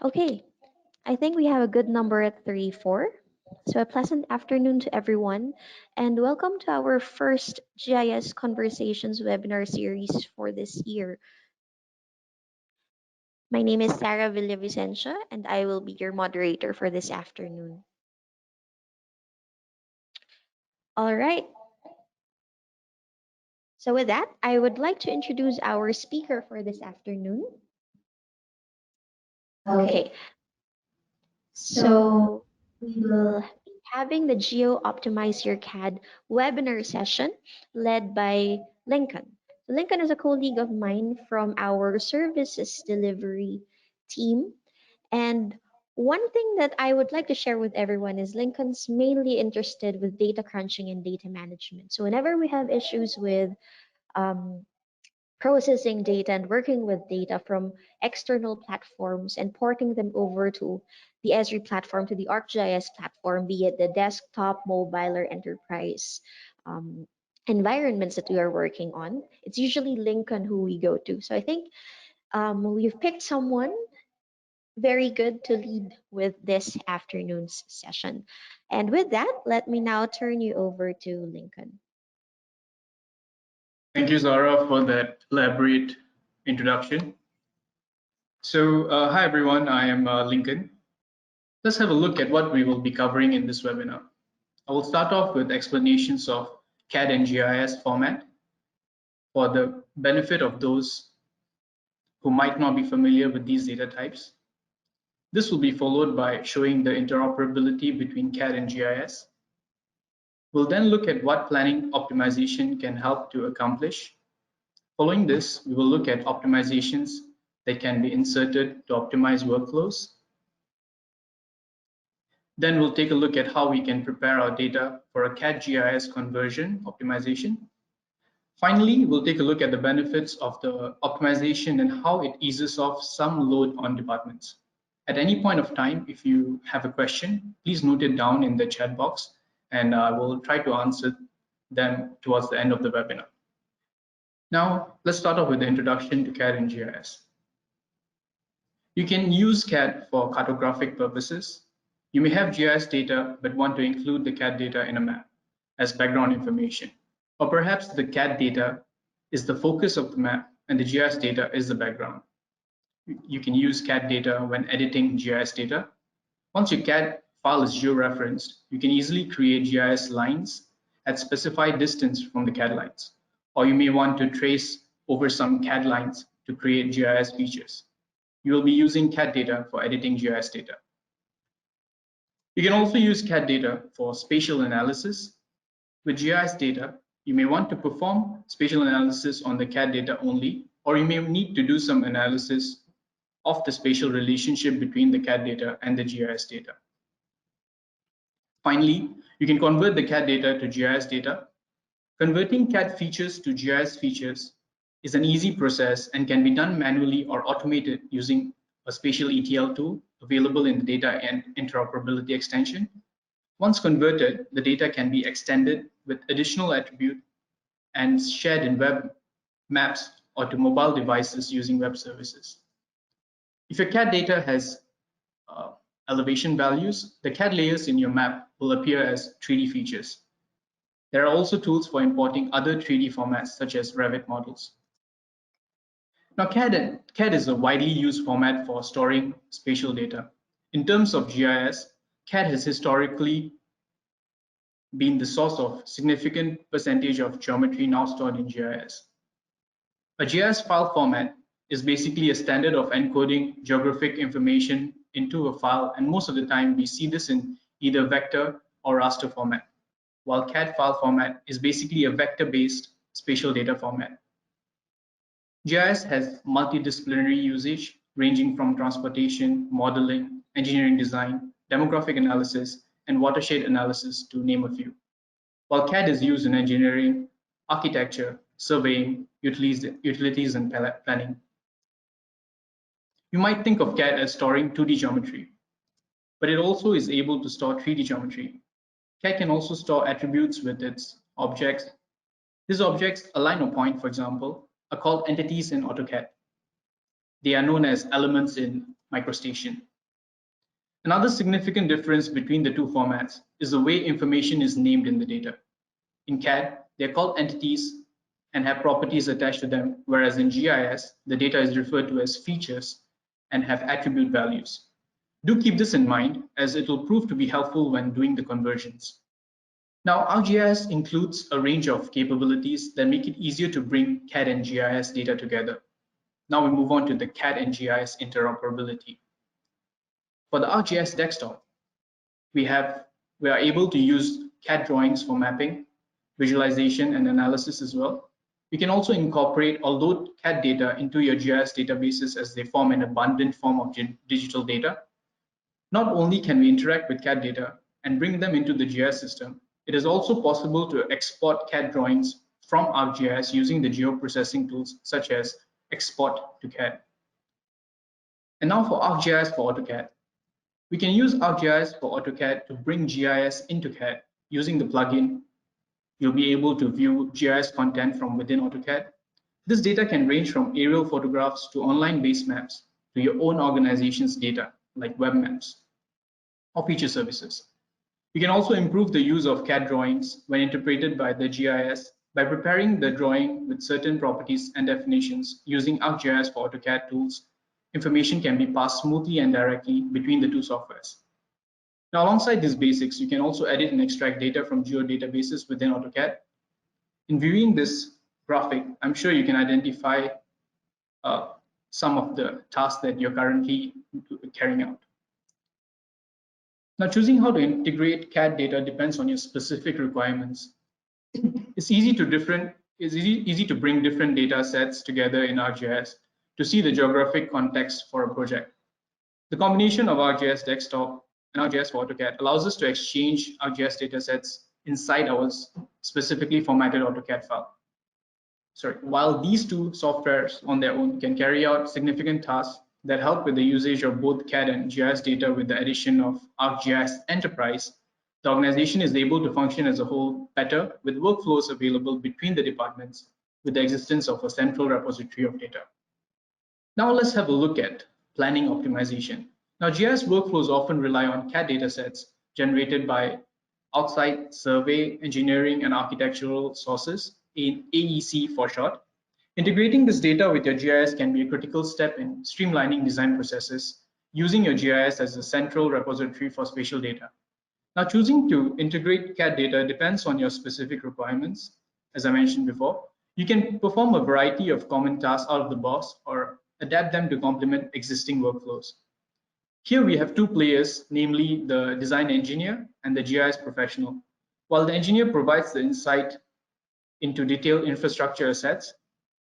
Okay, I think we have a good number at 3, 4. So a pleasant afternoon to everyone, and welcome to our first GIS Conversations webinar series for this year. My name is Sarah Villavicencia, and I will be your moderator for this afternoon. All right. So with that, I would like to introduce our speaker for this afternoon. Okay, so we will be having the Geo-optimize your CAD webinar session led by Lincoln. Lincoln is a colleague of mine from our services delivery team. And one thing that I would like to share with everyone is Lincoln's mainly interested with data crunching and data management. So whenever we have issues with um, processing data and working with data from external platforms and porting them over to the Esri platform, to the ArcGIS platform, be it the desktop, mobile, or enterprise environments that we are working on. It's usually Lincoln who we go to. So I think we've picked someone very good to lead with this afternoon's session. And with that, let me now turn you over to Lincoln. Thank you, Zara, for that elaborate introduction. So, hi everyone, I am Lincoln. Let's have a look at what we will be covering in this webinar. I will start off with explanations of CAD and GIS format for the benefit of those who might not be familiar with these data types. This will be followed by showing the interoperability between CAD and GIS. We'll then look at what planning optimization can help to accomplish. Following this, we will look at optimizations that can be inserted to optimize workflows. Then we'll take a look at how we can prepare our data for a CAD GIS conversion optimization. Finally, we'll take a look at the benefits of the optimization and how it eases off some load on departments. At any point of time, if you have a question, please note it down in the chat box and I will try to answer them towards the end of the webinar. Now, let's start off with the introduction to CAD and GIS. You can use CAD for cartographic purposes. You may have GIS data but want to include the CAD data in a map as background information. Or perhaps the CAD data is the focus of the map and the GIS data is the background. You can use CAD data when editing GIS data. Once your CAD file is georeferenced, you can easily create GIS lines at specified distance from the CAD lines. Or you may want to trace over some CAD lines to create GIS features. You will be using CAD data for editing GIS data. You can also use CAD data for spatial analysis. With GIS data, you may want to perform spatial analysis on the CAD data only, or you may need to do some analysis of the spatial relationship between the CAD data and the GIS data. Finally, you can convert the CAD data to GIS data. Converting CAD features to GIS features is an easy process and can be done manually or automated using a spatial ETL tool available in the data and interoperability extension. Once converted, the data can be extended with additional attribute and shared in web maps or to mobile devices using web services. If your CAD data has elevation values, the CAD layers in your map will appear as 3D features. There are also tools for importing other 3D formats such as Revit models. Now, CAD is a widely used format for storing spatial data. In terms of GIS, CAD has historically been the source of significant percentage of geometry now stored in GIS. A GIS file format is basically a standard of encoding geographic information into a file, and most of the time we see this in either vector or raster format, while CAD file format is basically a vector-based spatial data format. GIS has multidisciplinary usage ranging from transportation, modeling, engineering design, demographic analysis, and watershed analysis, to name a few. While CAD is used in engineering, architecture, surveying, utilities, and planning. You might think of CAD as storing 2D geometry, but it also is able to store 3D geometry. CAD can also store attributes with its objects. These objects, a line or point, for example, are called entities in AutoCAD. They are known as elements in MicroStation. Another significant difference between the two formats is the way information is named in the data. In CAD, they're called entities and have properties attached to them, whereas in GIS, the data is referred to as features and have attribute values. Do keep this in mind, as it will prove to be helpful when doing the conversions. Now, ArcGIS includes a range of capabilities that make it easier to bring CAD and GIS data together. Now we move on to the CAD and GIS interoperability. For the ArcGIS desktop, we are able to use CAD drawings for mapping, visualization, and analysis as well. You can also incorporate or load CAD data into your GIS databases as they form an abundant form of digital data. Not only can we interact with CAD data and bring them into the GIS system, it is also possible to export CAD drawings from ArcGIS using the geoprocessing tools such as Export to CAD. And now for ArcGIS for AutoCAD. We can use ArcGIS for AutoCAD to bring GIS into CAD. Using the plugin, you'll be able to view GIS content from within AutoCAD. This data can range from aerial photographs to online base maps to your own organization's data, like web maps or feature services. You can also improve the use of CAD drawings when interpreted by the GIS by preparing the drawing with certain properties and definitions. Using ArcGIS for AutoCAD tools, information can be passed smoothly and directly between the two softwares. Now, alongside these basics, you can also edit and extract data from geodatabases within AutoCAD. In viewing this graphic, I'm sure you can identify some of the tasks that you're currently carrying out. Now, choosing how to integrate CAD data depends on your specific requirements. It's easy to bring different data sets together in ArcGIS to see the geographic context for a project. The combination of ArcGIS Desktop and ArcGIS for AutoCAD allows us to exchange ArcGIS datasets inside our specifically formatted AutoCAD file. While these two softwares on their own can carry out significant tasks that help with the usage of both CAD and GIS data with the addition of ArcGIS Enterprise, the organization is able to function as a whole better with workflows available between the departments with the existence of a central repository of data. Now let's have a look at planning optimization. Now, GIS workflows often rely on CAD datasets generated by outside survey, engineering, and architectural sources, in AEC for short. Integrating this data with your GIS can be a critical step in streamlining design processes, using your GIS as a central repository for spatial data. Now, choosing to integrate CAD data depends on your specific requirements. As I mentioned before, you can perform a variety of common tasks out of the box or adapt them to complement existing workflows. Here we have two players, namely the design engineer and the GIS professional. While the engineer provides the insight into detailed infrastructure assets,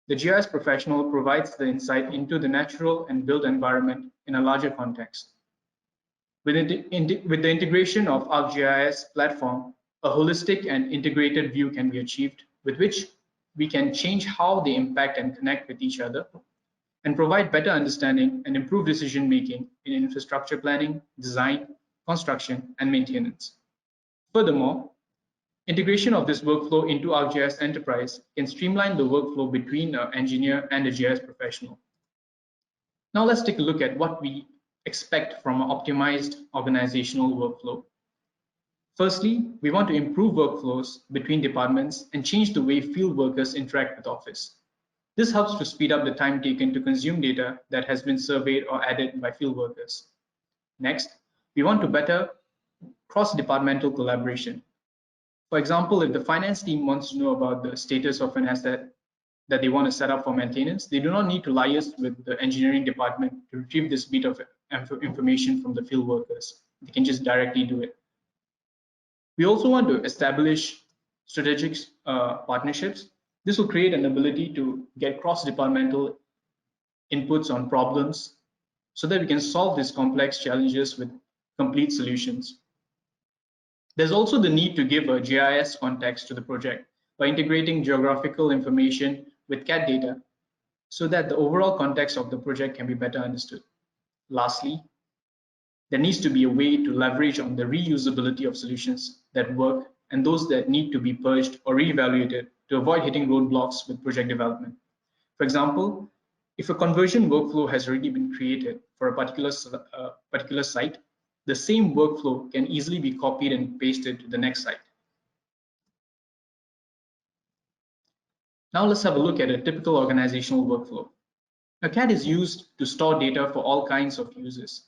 the GIS professional provides the insight into the natural and built environment in a larger context. With the integration of ArcGIS platform, a holistic and integrated view can be achieved, with which we can change how they impact and connect with each other, and provide better understanding and improve decision making in infrastructure planning, design, construction, and maintenance. Furthermore, integration of this workflow into ArcGIS Enterprise can streamline the workflow between an engineer and a GIS professional. Now let's take a look at what we expect from an optimized organizational workflow. Firstly, we want to improve workflows between departments and change the way field workers interact with Office. This helps to speed up the time taken to consume data that has been surveyed or added by field workers. Next, we want to better cross-departmental collaboration. For example, if the finance team wants to know about the status of an asset that they want to set up for maintenance, they do not need to liaise with the engineering department to retrieve this bit of information from the field workers. They can just directly do it. We also want to establish strategic partnerships. This will create an ability to get cross-departmental inputs on problems so that we can solve these complex challenges with complete solutions. There's also the need to give a GIS context to the project by integrating geographical information with CAD data so that the overall context of the project can be better understood. Lastly, there needs to be a way to leverage on the reusability of solutions that work and those that need to be purged or reevaluated to avoid hitting roadblocks with project development. For example, If a conversion workflow has already been created for a particular site, the same workflow can easily be copied and pasted to the next site. Now let's have a look at a typical organizational workflow. Now, CAD is used to store data for all kinds of uses: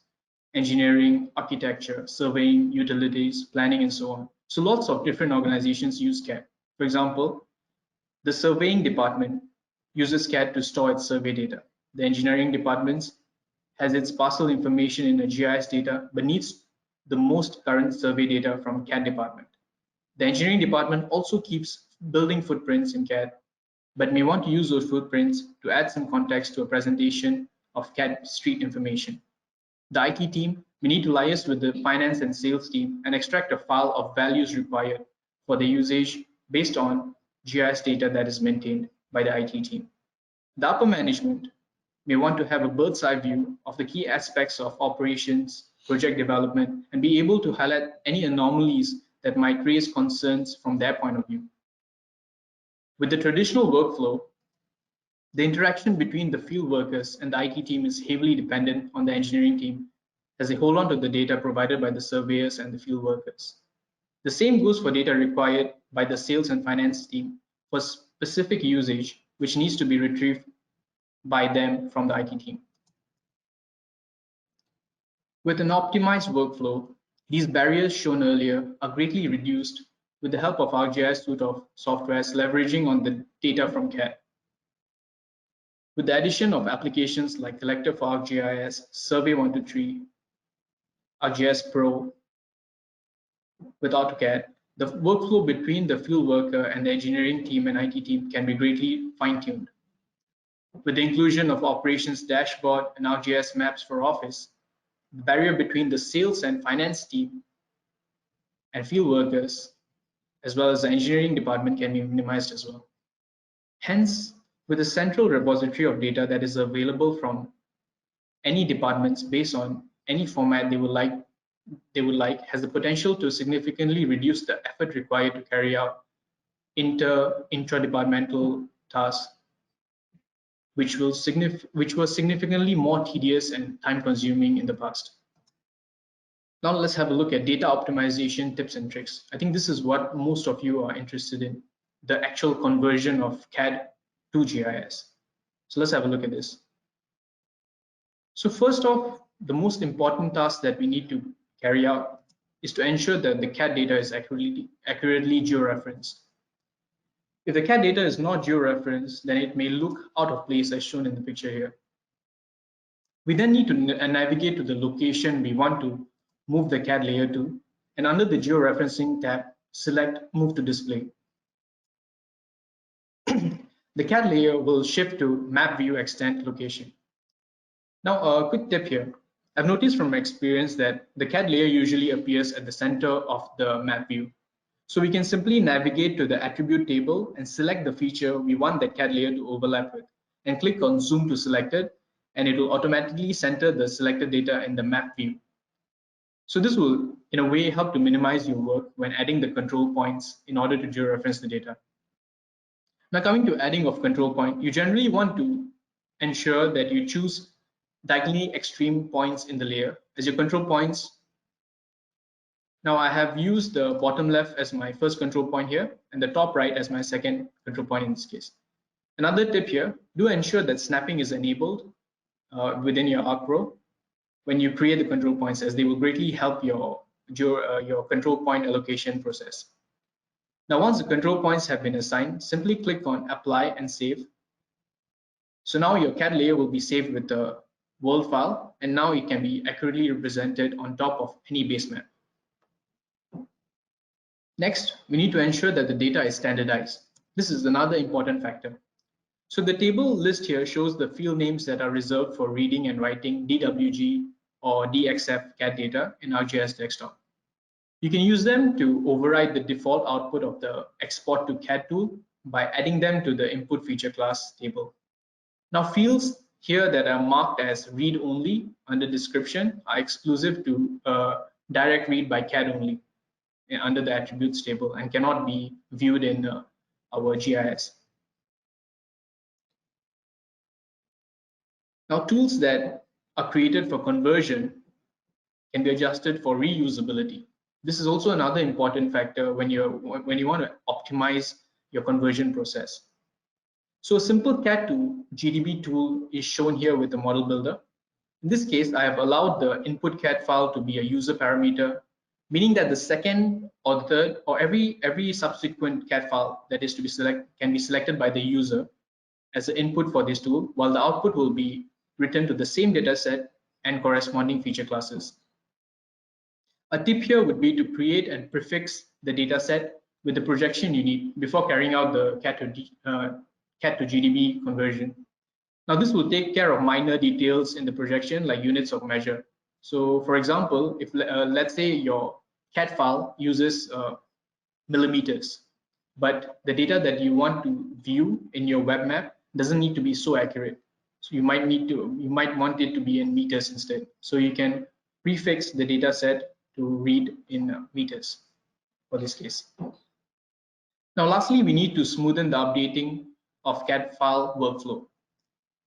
engineering, architecture, surveying, utilities, planning, and so on. So lots of different organizations use CAD. For example, the surveying department uses CAD to store its survey data. The engineering department has its parcel information in a GIS data, but needs the most current survey data from CAD department. The engineering department also keeps building footprints in CAD, but may want to use those footprints to add some context to a presentation of CAD street information. The IT team may need to liaise with the finance and sales team and extract a file of values required for the usage based on GIS data that is maintained by the IT team. The upper management may want to have a bird's eye view of the key aspects of operations, project development, and be able to highlight any anomalies that might raise concerns from their point of view. With the traditional workflow, the interaction between the field workers and the IT team is heavily dependent on the engineering team as they hold on to the data provided by the surveyors and the field workers. The same goes for data required by the sales and finance team for specific usage, which needs to be retrieved by them from the IT team. With an optimized workflow, these barriers shown earlier are greatly reduced with the help of our GIS suite of softwares leveraging on the data from CAD. With the addition of applications like Collector for ArcGIS, Survey123, ArcGIS Pro with AutoCAD, the workflow between the field worker and the engineering team and IT team can be greatly fine-tuned. With the inclusion of operations dashboard and ArcGIS maps for Office, the barrier between the sales and finance team and field workers, as well as the engineering department, can be minimized as well. Hence, with a central repository of data that is available from any departments based on any format they would like has the potential to significantly reduce the effort required to carry out intra-departmental tasks, which were significantly more tedious and time-consuming in the past. Now let's have a look at data optimization tips and tricks. I think this is what most of you are interested in, the actual conversion of CAD to GIS. So let's have a look at this. So first off, the most important task that we need to carry out is to ensure that the CAD data is accurately georeferenced. If the CAD data is not georeferenced, then it may look out of place as shown in the picture here. We then need to navigate to the location we want to move the CAD layer to, and under the georeferencing tab, select Move to Display. The CAD layer will shift to Map View Extent location. Now, a quick tip here. I've noticed from my experience that the CAD layer usually appears at the center of the map view. So we can simply navigate to the attribute table and select the feature we want the CAD layer to overlap with, and click on Zoom to select it, and it will automatically center the selected data in the map view. So this will, in a way, help to minimize your work when adding the control points in order to georeference the data. Now, coming to adding of control point, you generally want to ensure that you choose diagonally extreme points in the layer as your control points. Now I have used the bottom left as my first control point here and the top right as my second control point in this case. Another tip here, do ensure that snapping is enabled within your arc row when you create the control points, as they will greatly help your control point allocation process. Now once the control points have been assigned, simply click on Apply and Save. So now your CAD layer will be saved with the world file, and now it can be accurately represented on top of any base map. Next, we need to ensure that the data is standardized. This is another important factor. So the table list here shows the field names that are reserved for reading and writing DWG or DXF CAD data in ArcGIS Desktop. You can use them to override the default output of the Export to CAD tool by adding them to the Input Feature Class table. Now, fields here that are marked as read only under description are exclusive to direct read by CAD only under the attributes table and cannot be viewed in our GIS. Now, tools that are created for conversion can be adjusted for reusability. This is also another important factor when you want to optimize your conversion process. So a simple CAD to GDB tool is shown here with the model builder. In this case, I have allowed the input CAD file to be a user parameter, meaning that the second or third or every subsequent CAD file that is to be can be selected by the user as the input for this tool, while the output will be written to the same data set and corresponding feature classes. A tip here would be to create and prefix the dataset with the projection you need before carrying out the CAD to GDB conversion. Now, this will take care of minor details in the projection like units of measure. So, for example, if let's say your CAD file uses millimeters, but the data that you want to view in your web map doesn't need to be so accurate. So you might want it to be in meters instead. So you can prefix the data set to read in meters for this case. Now, lastly, we need to smoothen the updating of CAD file workflow.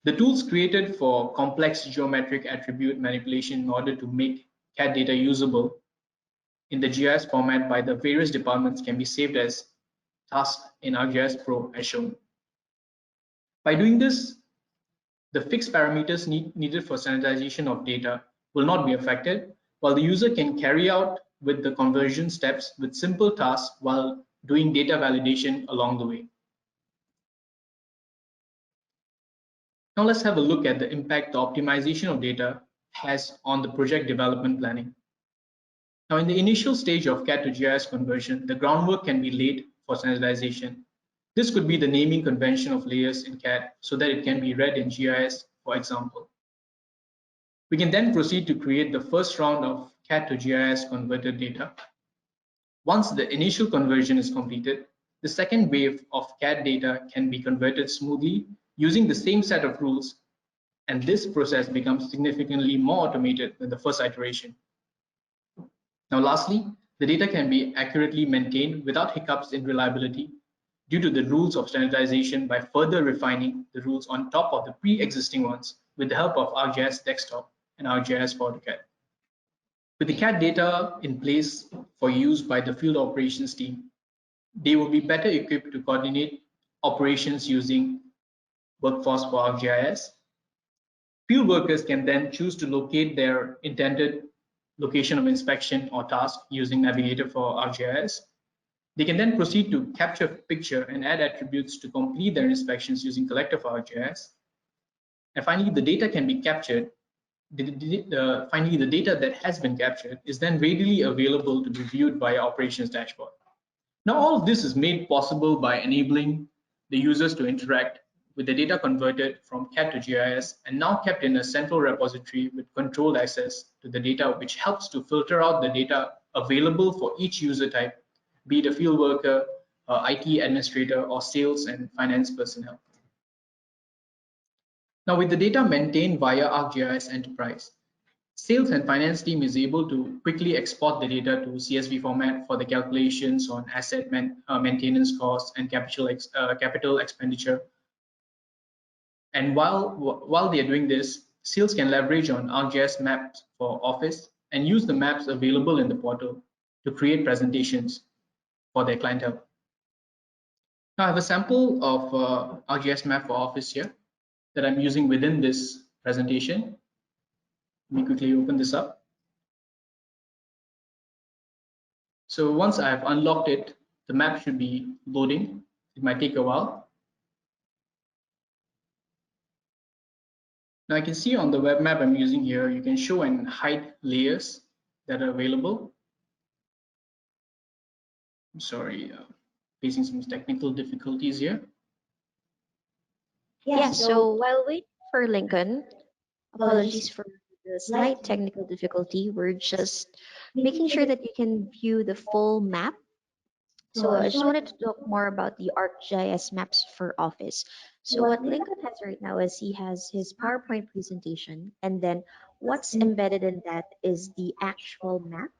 The tools created for complex geometric attribute manipulation in order to make CAD data usable in the GIS format by the various departments can be saved as tasks in ArcGIS Pro as shown. By doing this, the fixed parameters needed for sanitization of data will not be affected, while the user can carry out with the conversion steps with simple tasks while doing data validation along the way. Now let's have a look at the impact the optimization of data has on the project development planning. Now, in the initial stage of CAD to GIS conversion, the groundwork can be laid for standardization. This could be the naming convention of layers in CAD so that it can be read in GIS, for example. We can then proceed to create the first round of CAD to GIS converted data. Once the initial conversion is completed, the second wave of CAD data can be converted smoothly using the same set of rules, and this process becomes significantly more automated than the first iteration. Now, lastly, the data can be accurately maintained without hiccups in reliability due to the rules of standardization by further refining the rules on top of the pre-existing ones with the help of ArcGIS Desktop and ArcGIS for AutoCAD. With the CAD data in place for use by the field operations team, they will be better equipped to coordinate operations using Workforce for ArcGIS. Field workers can then choose to locate their intended location of inspection or task using Navigator for ArcGIS. They can then proceed to capture a picture and add attributes to complete their inspections using Collector for ArcGIS. And finally, the data can be captured. Finally, the data that has been captured is then readily available to be viewed via Operations Dashboard. Now, all of this is made possible by enabling the users to interact with the data converted from CAD to GIS and now kept in a central repository with controlled access to the data, which helps to filter out the data available for each user type, be it a field worker, IT administrator, or sales and finance personnel. Now, with the data maintained via ArcGIS Enterprise, sales and finance team is able to quickly export the data to CSV format for the calculations on asset maintenance costs and capital expenditure. And while they are doing this, sales can leverage on ArcGIS maps for Office and use the maps available in the portal to create presentations for their clientele. Now I have a sample of ArcGIS map for Office here that I'm using within this presentation. Let me quickly open this up. So once I've unlocked it, the map should be loading. It might take a while. Now I can see on the web map I'm using here, you can show and hide layers that are available. I'm sorry, facing some technical difficulties here. Yeah, so while waiting for Lincoln, apologies for the slight technical difficulty. We're just making sure that you can view the full map. So I just wanted to talk more about the ArcGIS maps for Office. So what Lincoln has right now is he has his PowerPoint presentation, and then what's embedded in that is the actual map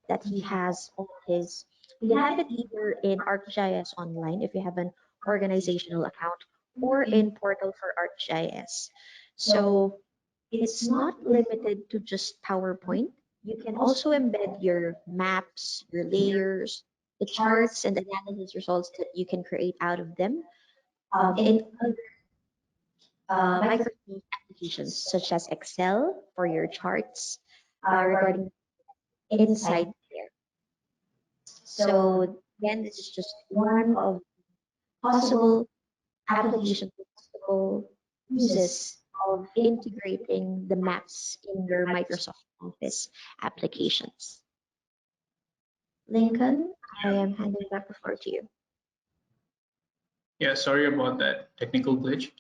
that he has on his. You can have it either in ArcGIS Online if you have an organizational account, or in Portal for ArcGIS. So It's not limited to just PowerPoint. You can also embed your maps, your layers, the charts and analysis results that you can create out of them in other Microsoft applications such as Excel for your charts regarding insight there. So again, this is just one of possible applications, possible uses of integrating the maps in your Microsoft Office applications. Lincoln, I am handing back the floor to you. Yeah, sorry about that technical glitch.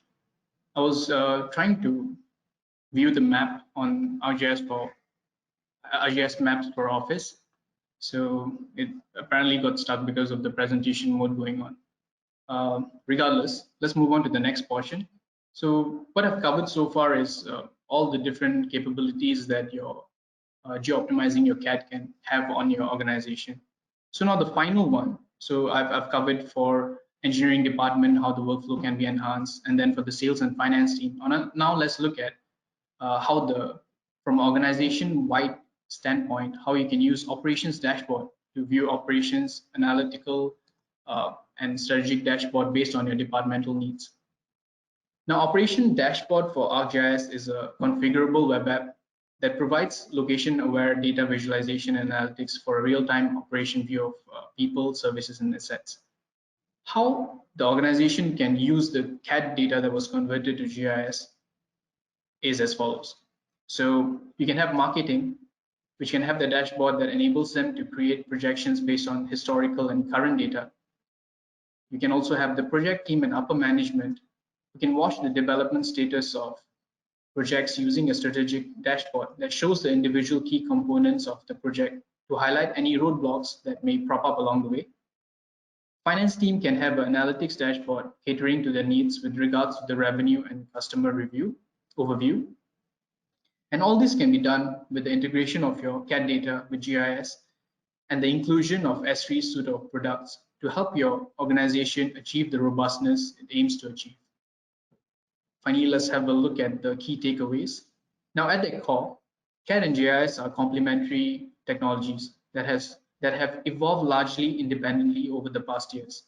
I was trying to view the map on ArcGIS Maps for Office. So it apparently got stuck because of the presentation mode going on. Regardless, let's move on to the next portion. So what I've covered so far is all the different capabilities that your geo-optimizing your CAD can have on your organization. So now the final one. So I've covered for engineering department how the workflow can be enhanced, and then for the sales and finance team. Now let's look at how from organization-wide standpoint, how you can use operations dashboard to view operations, analytical, and strategic dashboard based on your departmental needs. Now, Operation Dashboard for ArcGIS is a configurable web app that provides location-aware data visualization and analytics for a real-time operation view of people, services, and assets. How the organization can use the CAD data that was converted to GIS is as follows. So you can have marketing, which can have the dashboard that enables them to create projections based on historical and current data. You can also have the project team and upper management who can watch the development status of projects using a strategic dashboard that shows the individual key components of the project to highlight any roadblocks that may prop up along the way. Finance team can have an analytics dashboard catering to their needs with regards to the revenue and customer review overview. And all this can be done with the integration of your CAD data with GIS and the inclusion of Esri suite of products to help your organization achieve the robustness it aims to achieve. Finally, let's have a look at the key takeaways. Now, at their core, CAD and GIS are complementary technologies that have evolved largely independently over the past years.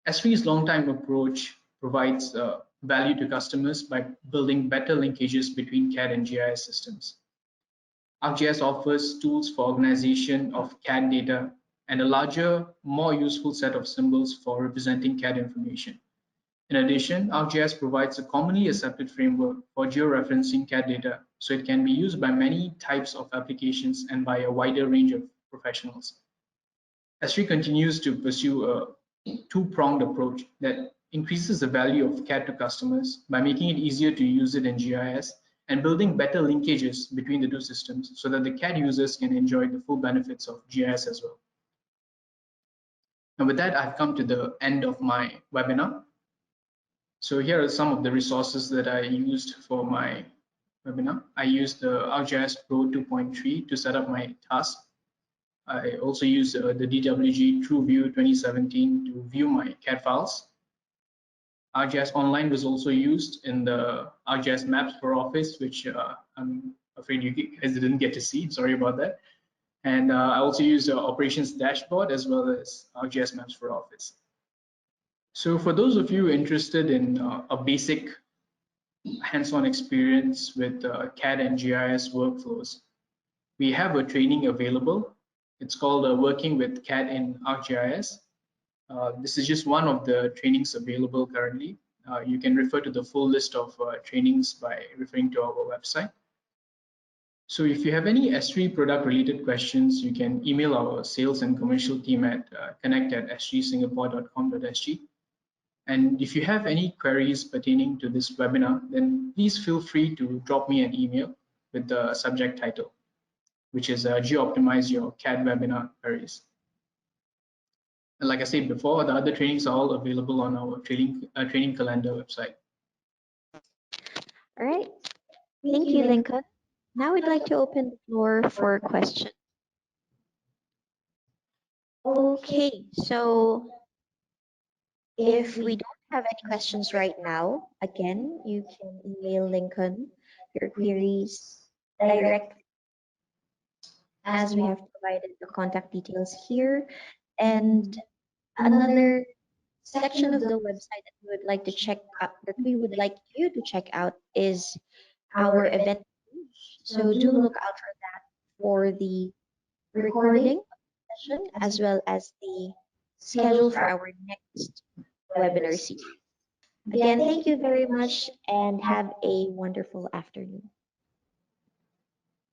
Esri's long-time approach provides value to customers by building better linkages between CAD and GIS systems. ArcGIS offers tools for organization of CAD data and a larger, more useful set of symbols for representing CAD information. In addition, ArcGIS provides a commonly accepted framework for georeferencing CAD data, so it can be used by many types of applications and by a wider range of professionals. Esri continues to pursue a two-pronged approach that increases the value of CAD to customers by making it easier to use it in GIS and building better linkages between the two systems so that the CAD users can enjoy the full benefits of GIS as well. And with that, I've come to the end of my webinar. So here are some of the resources that I used for my webinar. I used the ArcGIS Pro 2.3 to set up my task. I also used the DWG TrueView 2017 to view my CAD files. ArcGIS Online was also used in the ArcGIS Maps for Office, which I'm afraid you guys didn't get to see. Sorry about that. And I also used the Operations Dashboard as well as ArcGIS Maps for Office. So for those of you interested in a basic hands-on experience with CAD and GIS workflows, we have a training available. It's called Working with CAD in ArcGIS. This is just one of the trainings available currently. You can refer to the full list of trainings by referring to our website. So if you have any Esri product related questions, you can email our sales and commercial team at connect@esrisingapore.com.sg. And if you have any queries pertaining to this webinar, then please feel free to drop me an email with the subject title, which is Geo-optimize your CAD webinar queries. And like I said before, the other trainings are all available on our training calendar website. All right. Thank you, Lincoln. Now we'd like to open the floor for questions. Okay, so if we don't have any questions right now, again, you can email Lincoln your queries directly, as we have provided the contact details here. And another section of the website that we would like to check out, that we would like you to check out, is our event page. So do look out for the recording session as well as the schedule for our next webinar series. Again, thank you very much and have a wonderful afternoon.